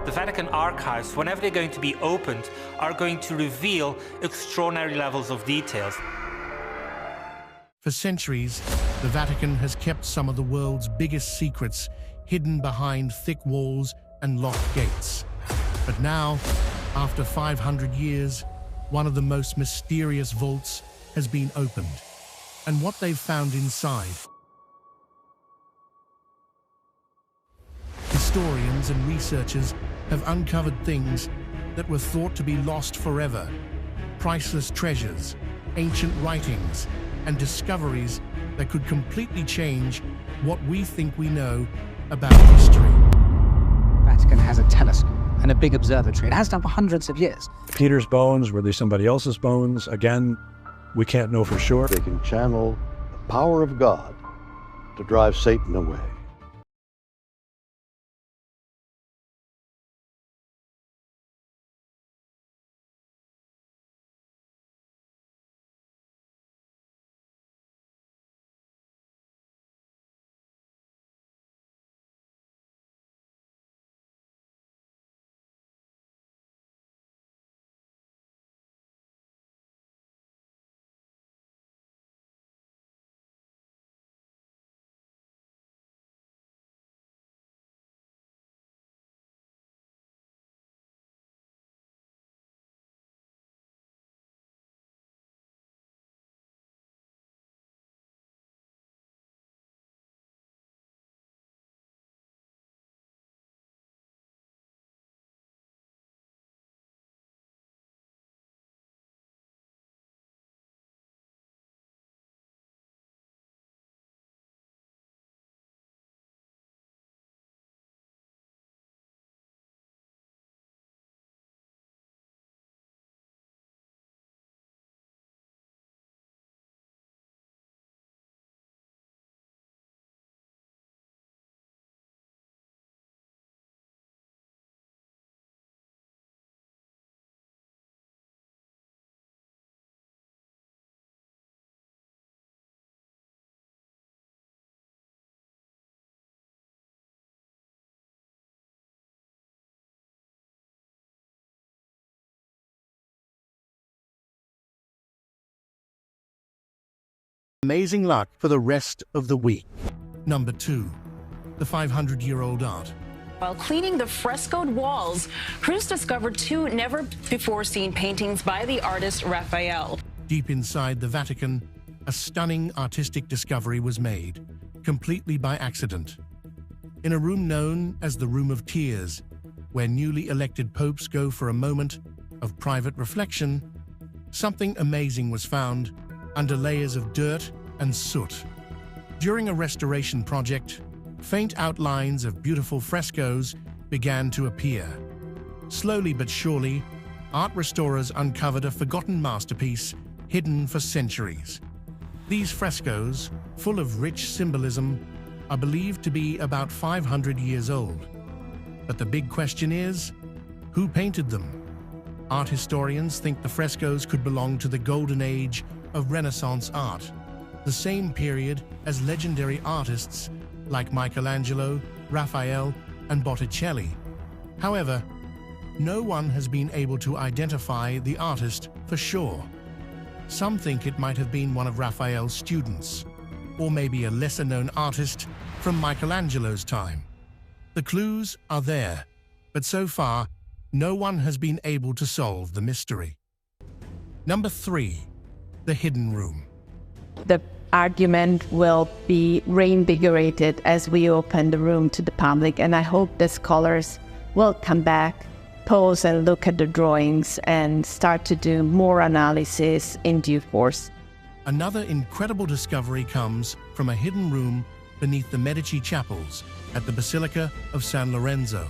The Vatican archives, whenever they're going to be opened, are going to reveal extraordinary levels of details. For centuries, the Vatican has kept some of the world's biggest secrets hidden behind thick walls and locked gates. But now, after 500 years, one of the most mysterious vaults has been opened. And what they've found inside. Historians and researchers have uncovered things that were thought to be lost forever. Priceless treasures, ancient writings, and discoveries that could completely change what we think we know about history. The Vatican has a telescope and a big observatory. It has done for hundreds of years. Peter's bones, were they somebody else's bones? Again, we can't know for sure. They can channel the power of God to drive Satan away. Amazing luck for the rest of the week. Number 2. The 500-year-old art. While cleaning the frescoed walls, crews discovered 2 never-before-seen paintings by the artist Raphael. Deep inside the Vatican, a stunning artistic discovery was made, completely by accident. In a room known as the Room of Tears, where newly elected popes go for a moment of private reflection, something amazing was found under layers of dirt and soot. During a restoration project, faint outlines of beautiful frescoes began to appear. Slowly but surely, art restorers uncovered a forgotten masterpiece hidden for centuries. These frescoes, full of rich symbolism, are believed to be about 500 years old. But the big question is, who painted them? Art historians think the frescoes could belong to the golden age of Renaissance art, the same period as legendary artists like Michelangelo, Raphael, and Botticelli. However, no one has been able to identify the artist for sure. Some think it might have been one of Raphael's students, or maybe a lesser-known artist from Michelangelo's time. The clues are there, but so far, no one has been able to solve the mystery. Number 3. The Hidden Room. The argument will be reinvigorated as we open the room to the public, and I hope the scholars will come back, pause and look at the drawings and start to do more analysis in due course. Another incredible discovery comes from a hidden room beneath the Medici chapels at the Basilica of San Lorenzo.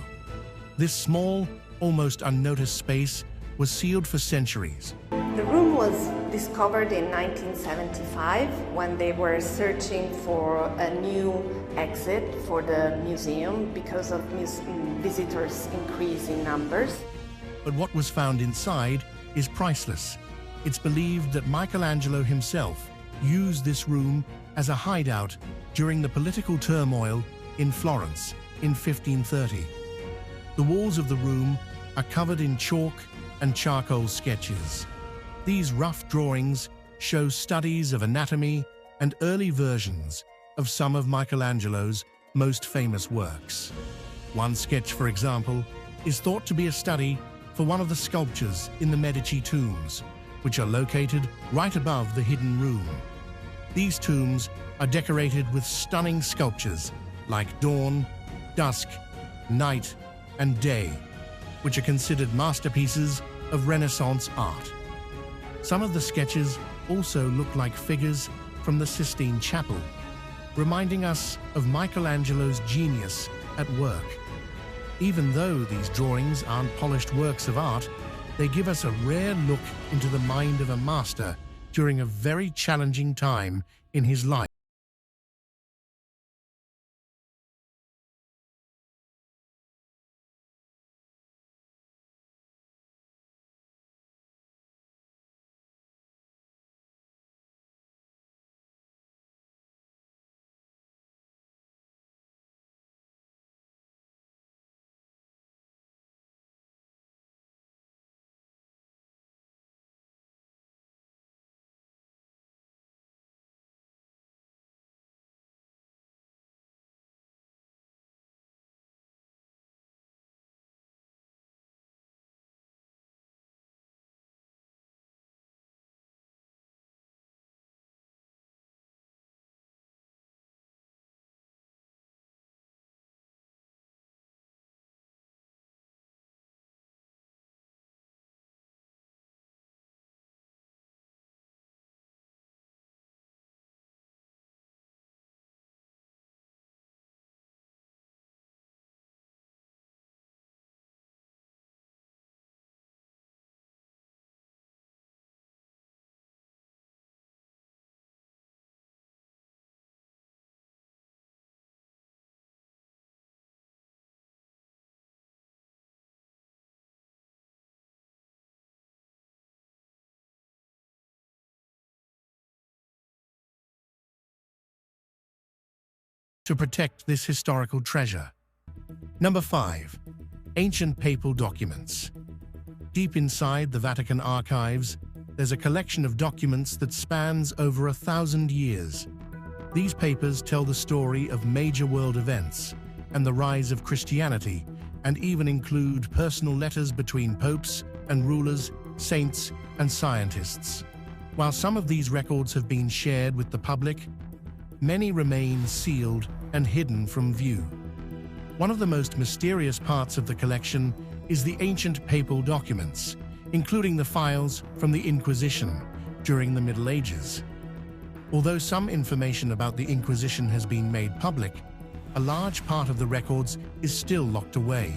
This small, almost unnoticed space was sealed for centuries. The room was discovered in 1975 when they were searching for a new exit for the museum because of visitors' increase in numbers. But what was found inside is priceless. It's believed that Michelangelo himself used this room as a hideout during the political turmoil in Florence in 1530. The walls of the room are covered in chalk and charcoal sketches. These rough drawings show studies of anatomy and early versions of some of Michelangelo's most famous works. One sketch, for example, is thought to be a study for one of the sculptures in the Medici tombs, which are located right above the hidden room. These tombs are decorated with stunning sculptures like dawn, dusk, night, and day, which are considered masterpieces of Renaissance art. Some of the sketches also look like figures from the Sistine Chapel, reminding us of Michelangelo's genius at work. Even though these drawings aren't polished works of art, they give us a rare look into the mind of a master during a very challenging time in his life. To protect this historical treasure. Number 5. Ancient papal documents. Deep inside the Vatican archives, there's a collection of documents that spans over 1,000 years. These papers tell the story of major world events and the rise of Christianity, and even include personal letters between popes and rulers, saints, and scientists. While some of these records have been shared with the public, many remain sealed and hidden from view. One of the most mysterious parts of the collection is the ancient papal documents, including the files from the Inquisition during the Middle Ages. Although some information about the Inquisition has been made public, a large part of the records is still locked away.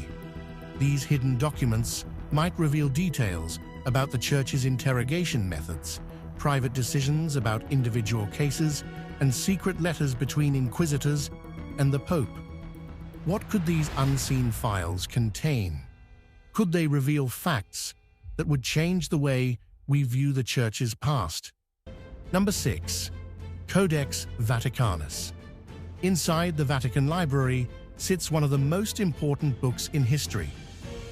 These hidden documents might reveal details about the Church's interrogation methods, private decisions about individual cases, and secret letters between inquisitors and the Pope. What could these unseen files contain? Could they reveal facts that would change the way we view the Church's past? Number 6. Codex Vaticanus. Inside the Vatican Library sits one of the most important books in history,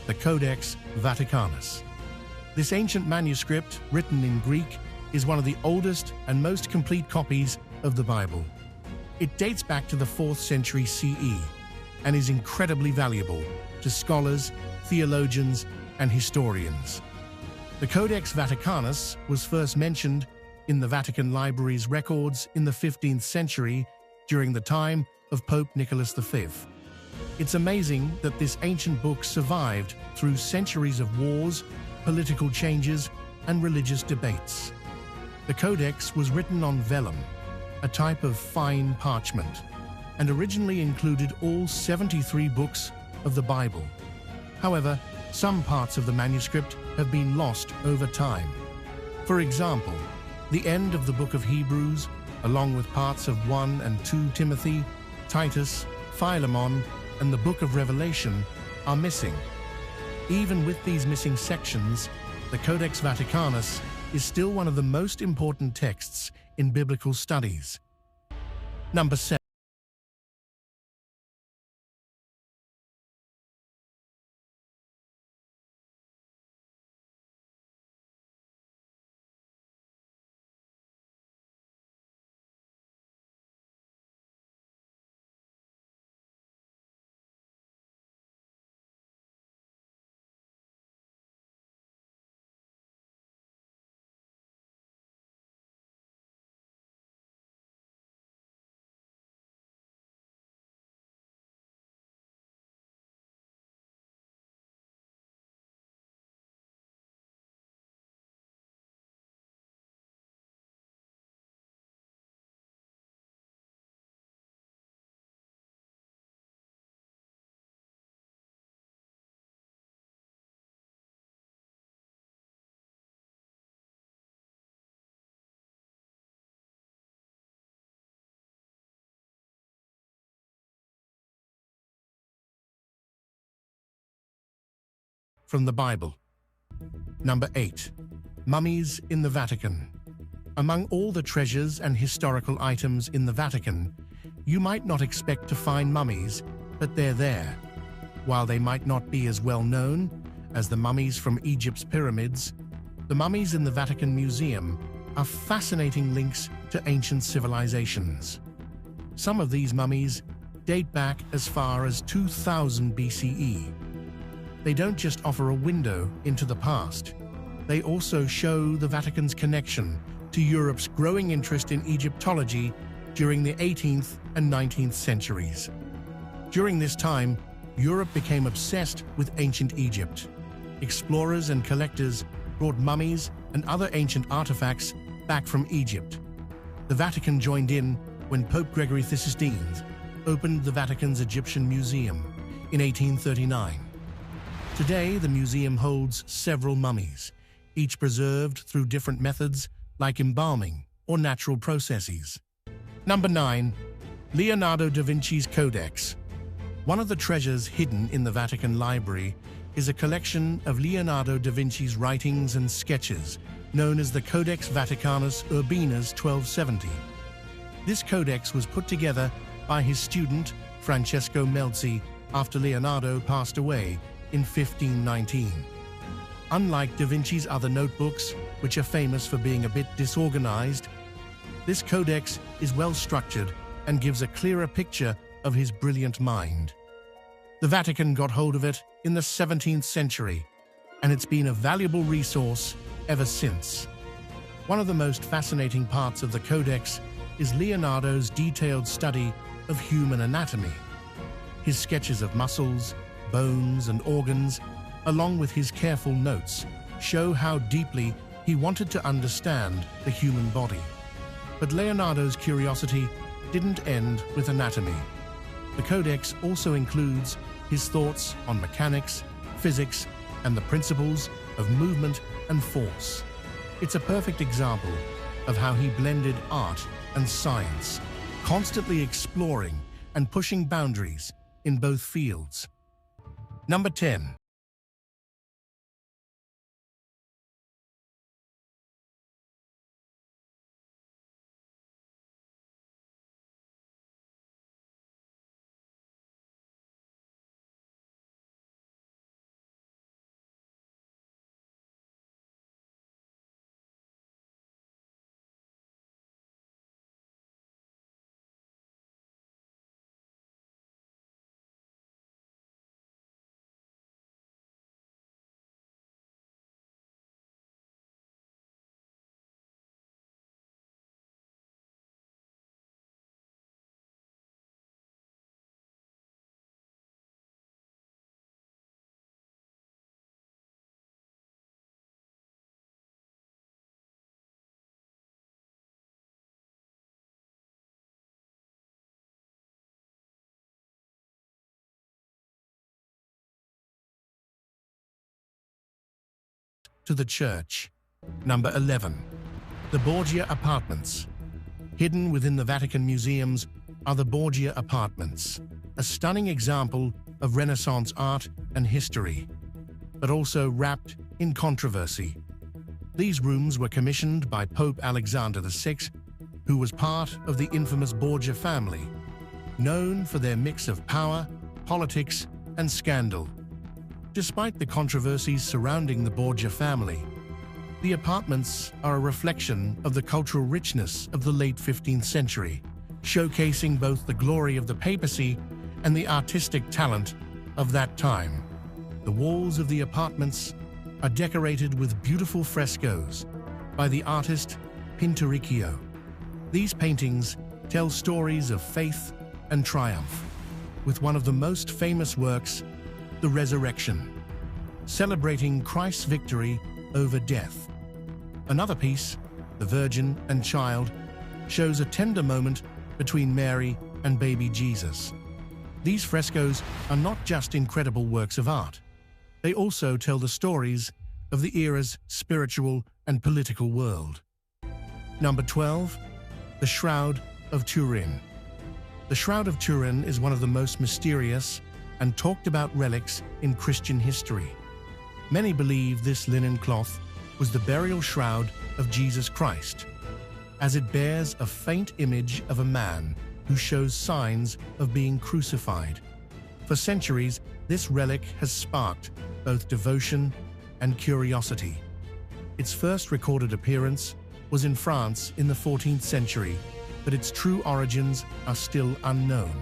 the Codex Vaticanus. This ancient manuscript, written in Greek, is one of the oldest and most complete copies of the Bible. It dates back to the 4th century CE and is incredibly valuable to scholars, theologians, and historians. The Codex Vaticanus was first mentioned in the Vatican Library's records in the 15th century during the time of Pope Nicholas V. It's amazing that this ancient book survived through centuries of wars, political changes, and religious debates. The Codex was written on vellum, a type of fine parchment, and originally included all 73 books of the Bible. However, some parts of the manuscript have been lost over time. For example, the end of the book of Hebrews, along with parts of 1 and 2 Timothy, Titus, Philemon, and the book of Revelation, are missing. Even with these missing sections, the Codex Vaticanus is still one of the most important texts in biblical studies. Number 7. from the Bible. Number 8. Mummies in the Vatican. Among all the treasures and historical items in the Vatican, you might not expect to find mummies, but they're there. While they might not be as well known as the mummies from Egypt's pyramids, the mummies in the Vatican Museum are fascinating links to ancient civilizations. Some of these mummies date back as far as 2000 BCE. They don't just offer a window into the past, they also show the Vatican's connection to Europe's growing interest in Egyptology during the 18th and 19th centuries. During this time, Europe became obsessed with ancient Egypt. Explorers and collectors brought mummies and other ancient artifacts back from Egypt. The Vatican joined in when Pope Gregory XVI opened the Vatican's Egyptian Museum in 1839. Today, the museum holds several mummies, each preserved through different methods like embalming or natural processes. Number 9. Leonardo da Vinci's Codex. One of the treasures hidden in the Vatican Library is a collection of Leonardo da Vinci's writings and sketches, known as the Codex Vaticanus Urbinus 1270. This codex was put together by his student, Francesco Melzi, after Leonardo passed away in 1519. Unlike da Vinci's other notebooks, which are famous for being a bit disorganized, this codex is well structured and gives a clearer picture of his brilliant mind. The Vatican got hold of it in the 17th century, and it's been a valuable resource ever since. One of the most fascinating parts of the codex is Leonardo's detailed study of human anatomy. His sketches of muscles, bones, and organs, along with his careful notes, show how deeply he wanted to understand the human body. But Leonardo's curiosity didn't end with anatomy. The codex also includes his thoughts on mechanics, physics, and the principles of movement and force. It's a perfect example of how he blended art and science, constantly exploring and pushing boundaries in both fields. Number 10. To the church. Number 11. The Borgia Apartments. Hidden within the Vatican museums are the Borgia Apartments, a stunning example of Renaissance art and history, but also wrapped in controversy. These rooms were commissioned by Pope Alexander VI, who was part of the infamous Borgia family, known for their mix of power, politics, and scandal. Despite the controversies surrounding the Borgia family, the apartments are a reflection of the cultural richness of the late 15th century, showcasing both the glory of the papacy and the artistic talent of that time. The walls of the apartments are decorated with beautiful frescoes by the artist Pinturicchio. These paintings tell stories of faith and triumph, with one of the most famous works, the Resurrection, celebrating Christ's victory over death. Another piece, The Virgin and Child, shows a tender moment between Mary and baby Jesus. These frescoes are not just incredible works of art, they also tell the stories of the era's spiritual and political world. Number 12. The Shroud of Turin. The Shroud of Turin is one of the most mysterious and talked about relics in Christian history. Many believe this linen cloth was the burial shroud of Jesus Christ, as it bears a faint image of a man who shows signs of being crucified. For centuries, this relic has sparked both devotion and curiosity. Its first recorded appearance was in France in the 14th century, but its true origins are still unknown.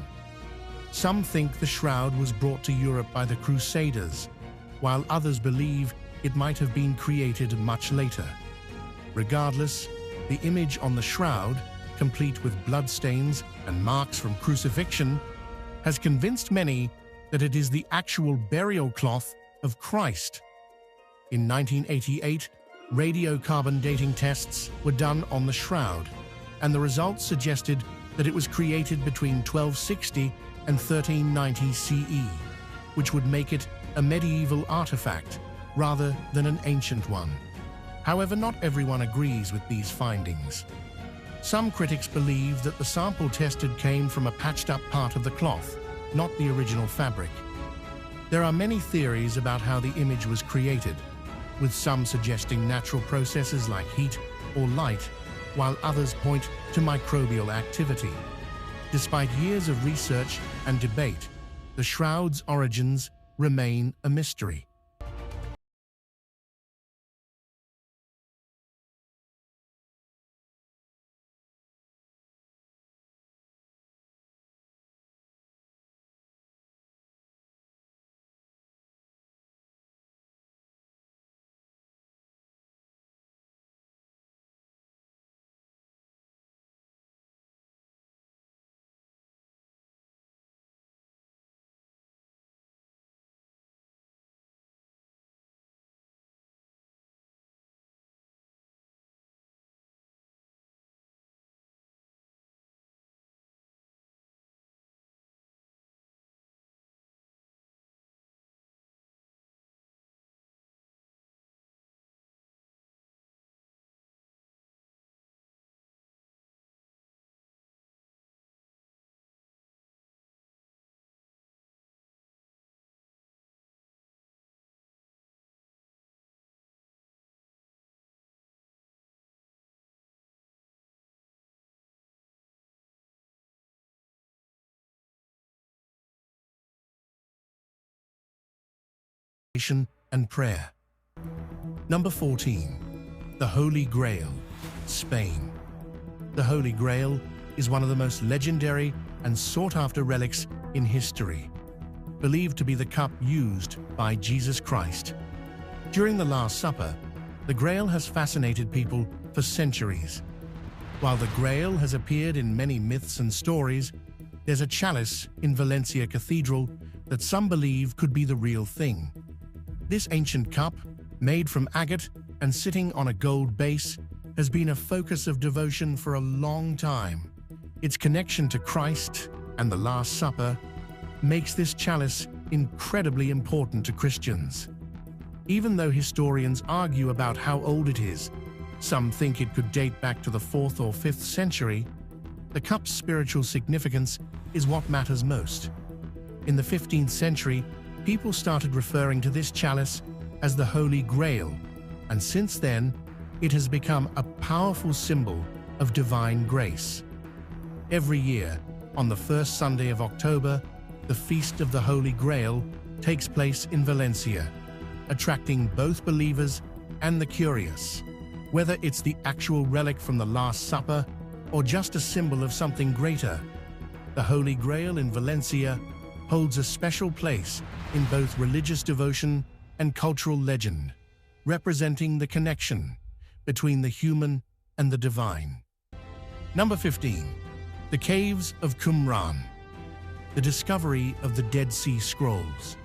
Some think the shroud was brought to Europe by the Crusaders, while others believe it might have been created much later. Regardless, the image on the shroud, complete with bloodstains and marks from crucifixion, has convinced many that it is the actual burial cloth of Christ. In 1988, radiocarbon dating tests were done on the shroud, and the results suggested that it was created between 1260 and 1390 CE, which would make it a medieval artifact rather than an ancient one. However, not everyone agrees with these findings. Some critics believe that the sample tested came from a patched-up part of the cloth, not the original fabric. There are many theories about how the image was created, with some suggesting natural processes like heat or light, while others point to microbial activity. Despite years of research and debate, the shroud's origins remain a mystery. And prayer. Number 14. The Holy Grail, Spain. The Holy Grail is one of the most legendary and sought-after relics in history, believed to be the cup used by Jesus Christ. During the Last Supper, the Grail has fascinated people for centuries. While the Grail has appeared in many myths and stories, there's a chalice in Valencia Cathedral that some believe could be the real thing. This ancient cup, made from agate and sitting on a gold base, has been a focus of devotion for a long time. Its connection to Christ and the Last Supper makes this chalice incredibly important to Christians. Even though historians argue about how old it is, some think it could date back to the 4th or 5th century, the cup's spiritual significance is what matters most. In the 15th century, people started referring to this chalice as the Holy Grail, and since then, it has become a powerful symbol of divine grace. Every year, on the first Sunday of October, the Feast of the Holy Grail takes place in Valencia, attracting both believers and the curious. Whether it's the actual relic from the Last Supper or just a symbol of something greater, the Holy Grail in Valencia holds a special place in both religious devotion and cultural legend, representing the connection between the human and the divine. Number 15. The Caves of Qumran. The discovery of the Dead Sea Scrolls.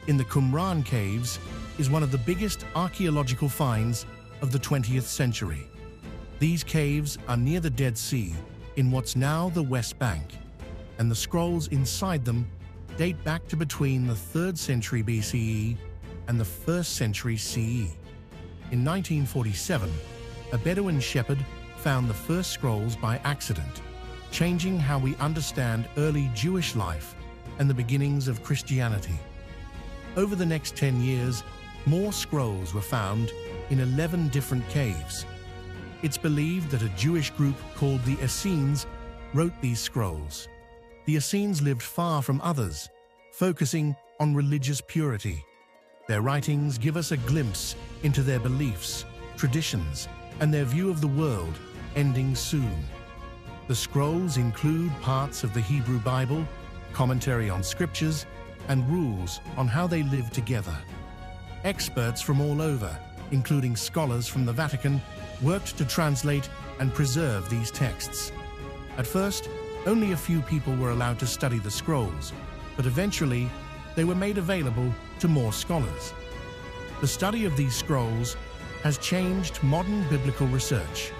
In the Qumran Caves is one of the biggest archaeological finds of the 20th century. These caves are near the Dead Sea in what's now the West Bank, and the scrolls inside them date back to between the 3rd century BCE and the 1st century CE. In 1947, a Bedouin shepherd found the first scrolls by accident, changing how we understand early Jewish life and the beginnings of Christianity. Over the next 10 years, more scrolls were found in 11 different caves. It's believed that a Jewish group called the Essenes wrote these scrolls. The Essenes lived far from others, focusing on religious purity. Their writings give us a glimpse into their beliefs, traditions, and their view of the world ending soon. The scrolls include parts of the Hebrew Bible, commentary on scriptures, and rules on how they live together. Experts from all over, including scholars from the Vatican, worked to translate and preserve these texts. At first, only a few people were allowed to study the scrolls, but eventually they were made available to more scholars. The study of these scrolls has changed modern biblical research,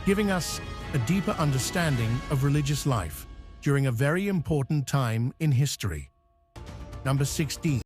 giving us a deeper understanding of religious life during a very important time in history. Number 16.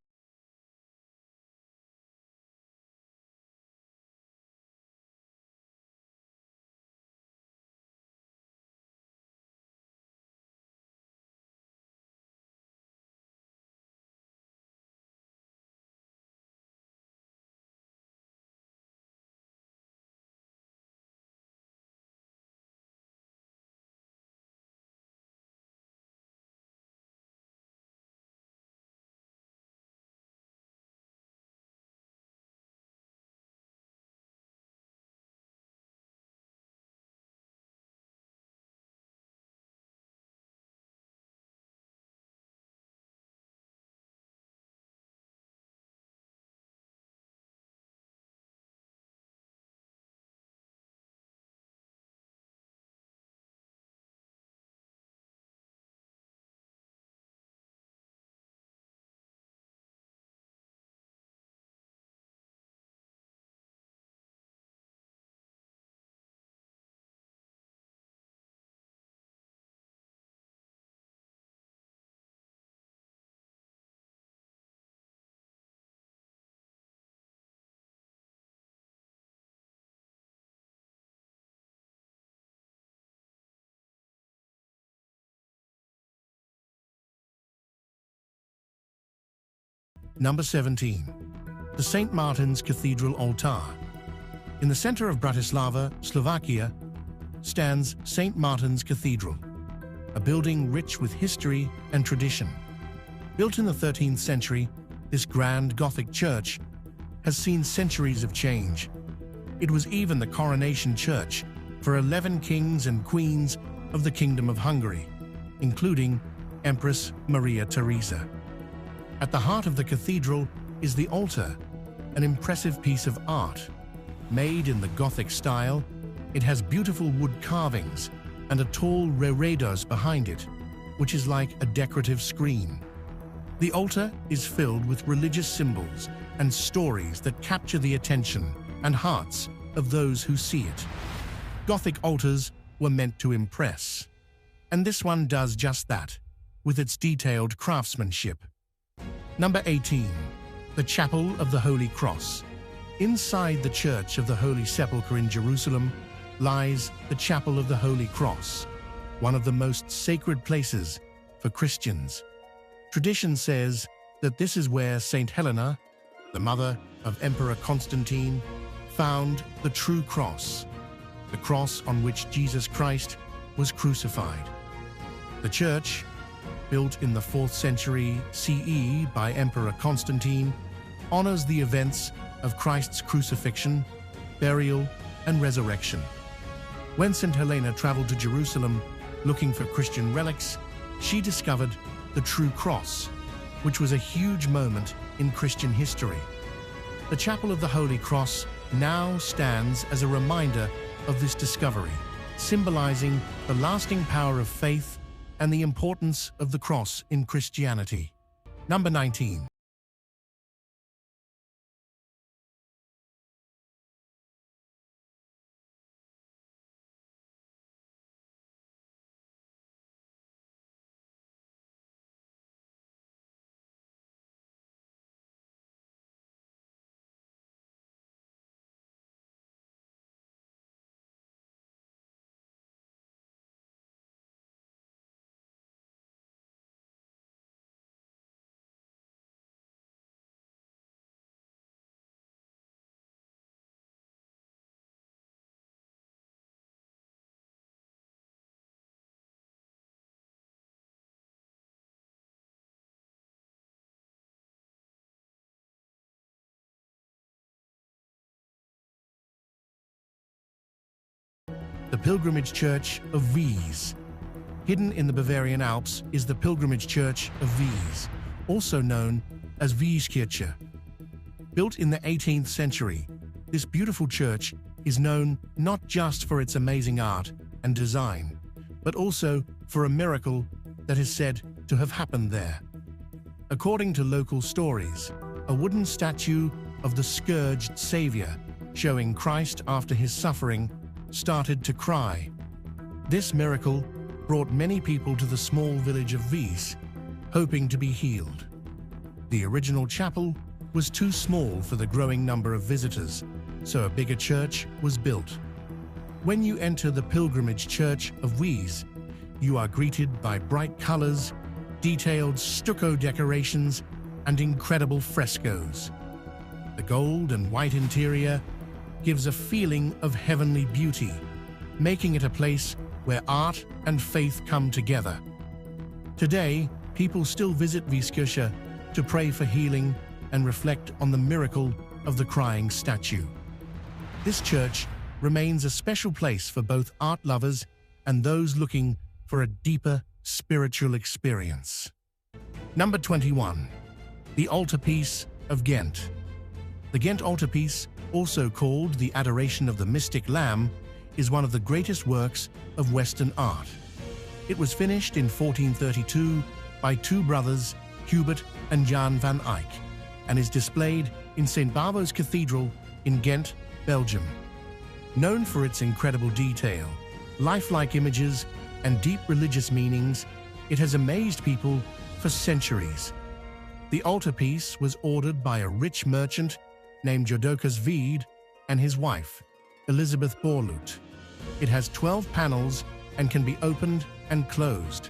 Number 17. The St. Martin's Cathedral Altar. In the center of Bratislava, Slovakia, stands St. Martin's Cathedral, a building rich with history and tradition. Built in the 13th century, this grand Gothic church has seen centuries of change. It was even the coronation church for 11 kings and queens of the Kingdom of Hungary, including Empress Maria Theresa. At the heart of the cathedral is the altar, an impressive piece of art. Made in the Gothic style, it has beautiful wood carvings and a tall reredos behind it, which is like a decorative screen. The altar is filled with religious symbols and stories that capture the attention and hearts of those who see it. Gothic altars were meant to impress, and this one does just that, with its detailed craftsmanship. Number 18. The Chapel of the Holy Cross. Inside the Church of the Holy Sepulchre in Jerusalem lies the Chapel of the Holy Cross, one of the most sacred places for Christians. Tradition says that this is where Saint Helena, the mother of Emperor Constantine, found the true cross, the cross on which Jesus Christ was crucified. The church, built in the 4th century CE by Emperor Constantine, honors the events of Christ's crucifixion, burial, and resurrection. When St. Helena traveled to Jerusalem looking for Christian relics, she discovered the true cross, which was a huge moment in Christian history. The Chapel of the Holy Cross now stands as a reminder of this discovery, symbolizing the lasting power of faith and the importance of the cross in Christianity. Number 19. the pilgrimage church of Wies. Hidden in the Bavarian Alps is the pilgrimage church of Wies, also known as Wieskirche. Built in the 18th century, this beautiful church is known not just for its amazing art and design, but also for a miracle that is said to have happened there. According to local stories, a wooden statue of the scourged Savior, showing Christ after his suffering, started to cry. This miracle brought many people to the small village of Wies, hoping to be healed. The original chapel was too small for the growing number of visitors, so a bigger church was built. When you enter the pilgrimage church of Wies, you are greeted by bright colors, detailed stucco decorations, and incredible frescoes. The gold and white interior gives a feeling of heavenly beauty, making it a place where art and faith come together. Today, people still visit Wieskirche to pray for healing and reflect on the miracle of the crying statue. This church remains a special place for both art lovers and those looking for a deeper spiritual experience. Number 21. The Altarpiece of Ghent. The Ghent Altarpiece, also called the Adoration of the Mystic Lamb, is one of the greatest works of Western art. It was finished in 1432 by two brothers, Hubert and Jan van Eyck, and is displayed in St. Bavo's Cathedral in Ghent, Belgium. Known for its incredible detail, lifelike images, and deep religious meanings, it has amazed people for centuries. The altarpiece was ordered by a rich merchant named Jodocus Vede and his wife, Elizabeth Borluut. It has 12 panels and can be opened and closed.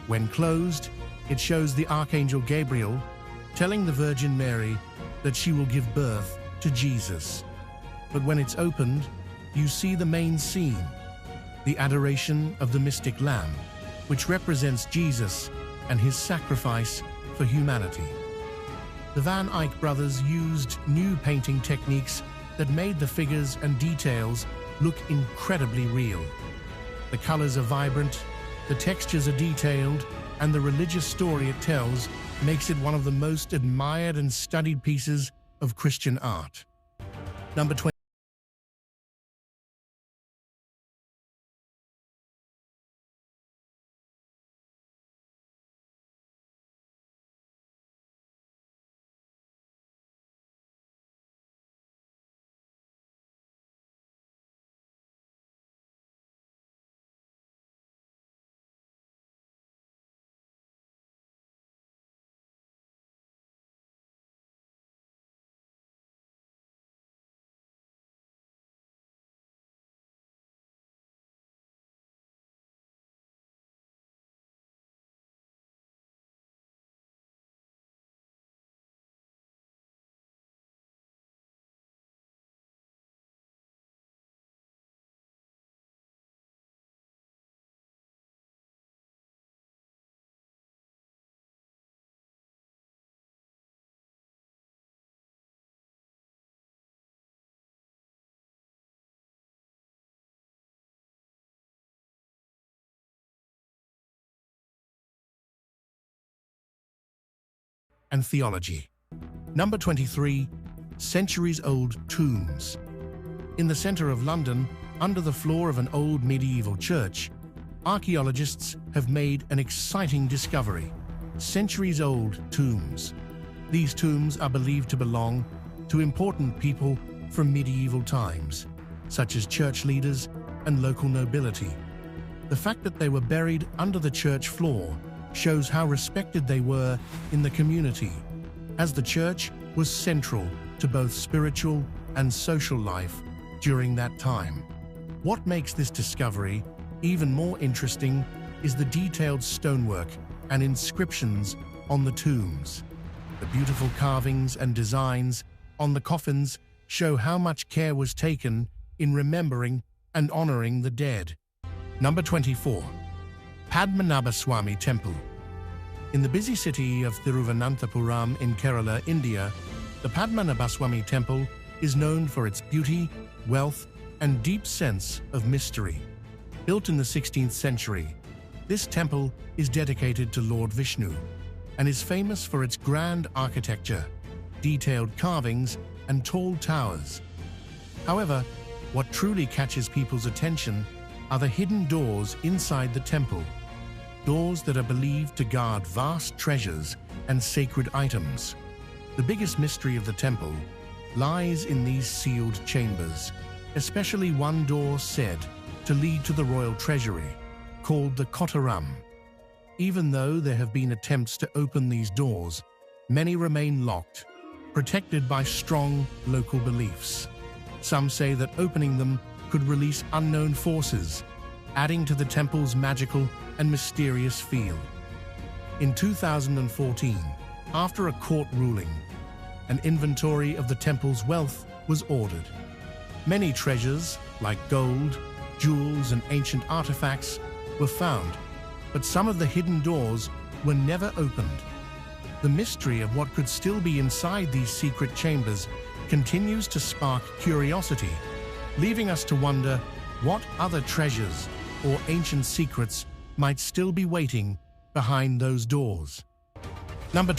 When closed, it shows the Archangel Gabriel telling the Virgin Mary that she will give birth to Jesus. But when it's opened, you see the main scene, the Adoration of the Mystic Lamb, which represents Jesus and his sacrifice for humanity. The Van Eyck brothers used new painting techniques that made the figures and details look incredibly real. The colors are vibrant, the textures are detailed, and the religious story it tells makes it one of the most admired and studied pieces of Christian art. Number 20. And theology. Number 23, centuries-old tombs. In the center of London, under the floor of an old medieval church, archaeologists have made an exciting discovery: centuries-old tombs. These tombs are believed to belong to important people from medieval times, such as church leaders and local nobility. The fact that they were buried under the church floor shows how respected they were in the community, as the church was central to both spiritual and social life during that time. What makes this discovery even more interesting is the detailed stonework and inscriptions on the tombs. The beautiful carvings and designs on the coffins show how much care was taken in remembering and honoring the dead. Number 24. Padmanabhaswamy Temple. In the busy city of Thiruvananthapuram in Kerala, India, the Padmanabhaswamy Temple is known for its beauty, wealth, and deep sense of mystery. Built in the 16th century, this temple is dedicated to Lord Vishnu and is famous for its grand architecture, detailed carvings, and tall towers. However, what truly catches people's attention are the hidden doors inside the temple, doors that are believed to guard vast treasures and sacred items. The biggest mystery of the temple lies in these sealed chambers, especially one door said to lead to the royal treasury, called the Kottaram. Even though there have been attempts to open these doors, many remain locked, protected by strong local beliefs. Some say that opening them could release unknown forces, adding to the temple's magical and mysterious feel. In 2014, after a court ruling, an inventory of the temple's wealth was ordered. Many treasures, like gold, jewels, and ancient artifacts, were found, but some of the hidden doors were never opened. The mystery of what could still be inside these secret chambers continues to spark curiosity, leaving us to wonder what other treasures or ancient secrets might still be waiting behind those doors. Number